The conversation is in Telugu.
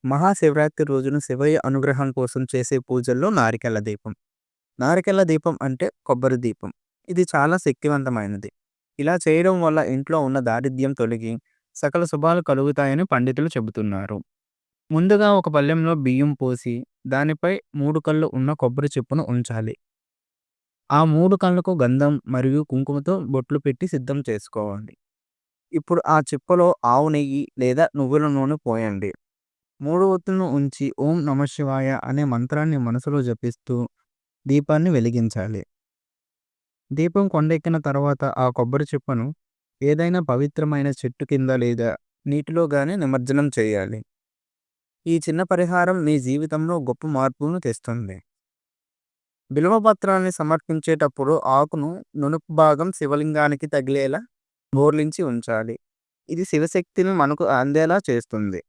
మహాశివరాత్రి రోజున శివయ్య అనుగ్రహం కోసం చేసే పూజల్లో నారికెళ్ళ దీపం. నారికెళ్ళ దీపం అంటే కొబ్బరి దీపం. ఇది చాలా శక్తివంతమైనది. ఇలా చేయడం వల్ల ఇంట్లో ఉన్న దారిద్ర్యం తొలగి సకల శుభాలు కలుగుతాయని పండితులు చెబుతున్నారు. ముందుగా ఒక పళ్ళెంలో బియ్యం పోసి దానిపై 3 కళ్ళు ఉన్న కొబ్బరి చిప్పను ఉంచాలి. ఆ 3 కళ్ళకు గంధం మరియు కుంకుమతో బొట్లు పెట్టి సిద్ధం చేసుకోవాలి. ఇప్పుడు ఆ చిప్పలో ఆవు నెయ్యి లేదా నువ్వుల నూనె పోయండి. 3 ఒత్తులను ఉంచి ఓం నమఃశివాయ అనే మంత్రాన్ని మనసులో జపిస్తూ దీపాన్ని వెలిగించాలి. దీపం కొండెక్కిన తర్వాత ఆ కొబ్బరి చిప్పను ఏదైనా పవిత్రమైన చెట్టు కింద లేదా నీటిలో గాని నిమజ్జనం చేయాలి. ఈ చిన్న పరిహారం మీ జీవితంలో గొప్ప మార్పును తెస్తుంది. బిల్వ పత్రాన్ని సమర్పించేటప్పుడు ఆకును నునుపు భాగం శివలింగానికి తగిలేలా బోర్లించి ఉంచాలి. ఇది శివశక్తిని మనకు అందేలా చేస్తుంది.